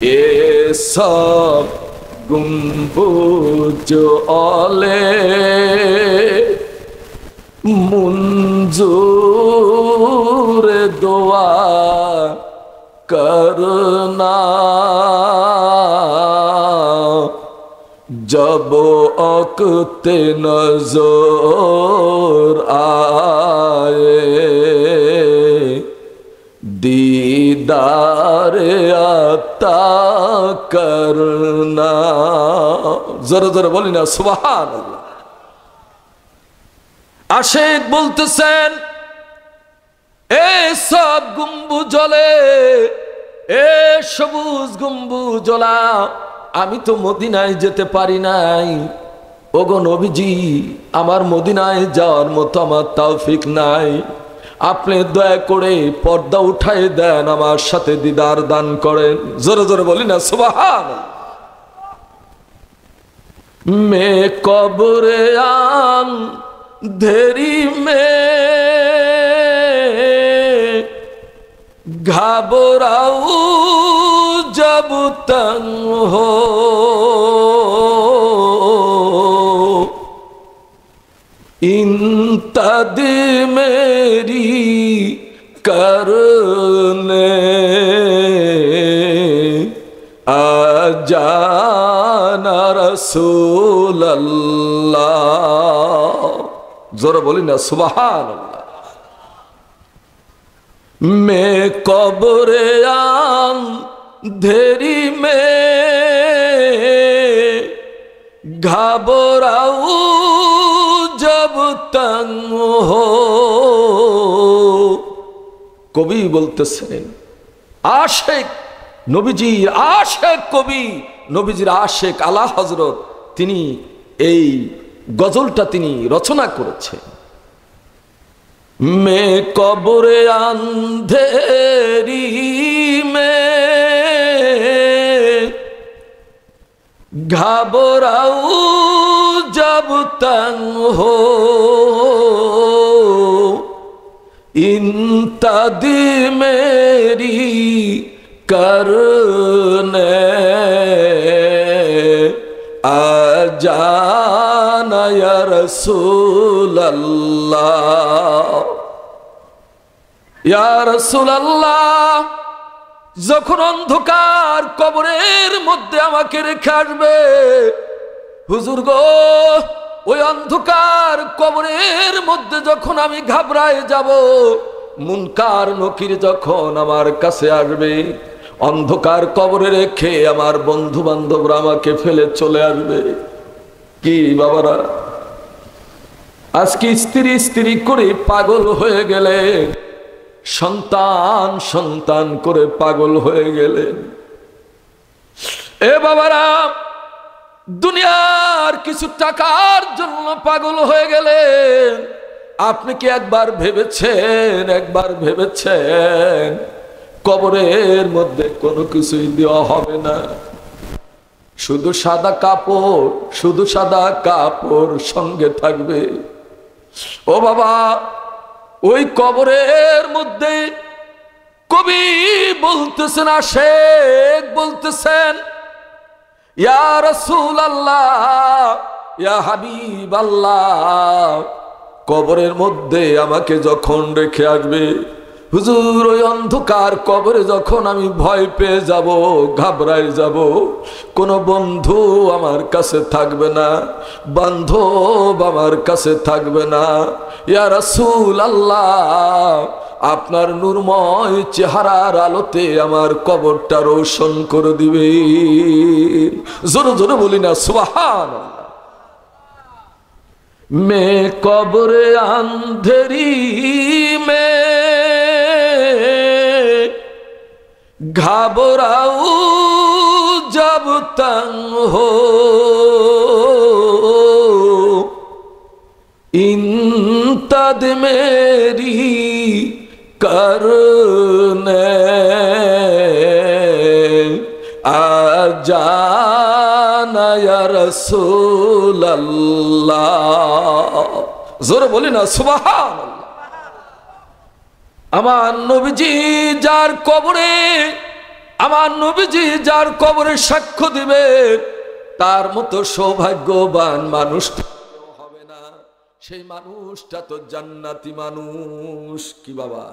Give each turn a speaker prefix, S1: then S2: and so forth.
S1: ये सब गुंबुज ओले मंजूर दुआ करना जब वक्त नजर आए दीदार अता करना। जरा जरा बोली ना सुभान अल्लाह। आशिक বলতেছেন এই সব গম্বুজলে এ সবুজ গম্বুজলা আমি তো মদিনায় যেতে পারি নাই। ওগো নবীজি আমার মদিনায় যাওয়ার মতো আমার তৌফিক নাই। আপনি দয়া করে পর্দা উঠায় দেন, আমার সাথে দিদার দান করেন। জোরে জোরে বলি না সুবহানাল্লাহ। মে কবরে अंधेरी में घबराऊं जब तंग हो इंतद मेरी करने आ जाना रसूल अल्लाह। जोर बोली ना सुभान अल्लाह। मैं कब्रे अंधेरी में घबराऊं जब तंग हो। कवि बोलतेছেন आशिक नबीजीर आशिक कवि नबीजीर आशिक आला हजरत তিনি এই गजलटा তিনি रचना করেছেন। मैं कब्रे अंधेरी में घबराऊं जब तंग हो इंतद मेरी करने आ जाना या रसूल अल्लाह। या रसूल अल्लाह যখন অন্ধকার কবরের মধ্যে আমাকে রেখে আসবে হুজুর গো, ওই অন্ধকার কবরের মধ্যে যখন আমি ঘাবড়ায় যাব, মুনকার নকির যখন আমার কাছে আসবে, অন্ধকার কবরে রেখে আমার বন্ধু বান্ধবরা আমাকে ফেলে চলে আসবে। কি বাবারা আজকে স্ত্রী স্ত্রী করে পাগল হয়ে গেলে, সন্তান সন্তান করে পাগল হয়ে গেলেন। এ বাবারা দুনিয়ার কিছু টাকার জন্য পাগল হয়ে গেলেন। আপনি কি একবার ভেবেছেন কবরের মধ্যে কোনো কিছুই দেওয়া হবে না, শুধু সাদা কাপড় সঙ্গে থাকবে। ও বাবা ওই কবরের মধ্যে কবি বলতেছেন, আশিক বলতেছেন ইয়া রাসূল আল্লাহ ইয়া হাবিব আল্লাহ, কবরের মধ্যে আমাকে যখন রেখে আসবে হুজুর, ওই অন্ধকার কবরে যখন আমি ভয় পেয়ে যাব, ঘাবড়ায় যাব, কোনো বন্ধু আমার কাছে থাকবে না, বান্ধব আমার কাছে থাকবে না। ইয়া রাসূল আল্লাহ আপনার নূরময় চেহারার আলোতে আমার কবরটা রোশন করে দিবে। জোরে জোরে বলি না সুবহানাল্লাহ। मैं कब्रे अंधेरी में घबराऊं जब तंग हो इंतद मेरी करने आ जाना या रसूल अल्लाह। जोर बोली ना सुबहानाल्लाह। আমার নবীজি যার কবরে আমার নবীজি যার কবরে সাক্ষ্য দিবেন তার মতো সৌভাগ্যবান মানুষ হবে না। সেই মানুষটা তো জান্নাতি মানুষ। কি বাবা?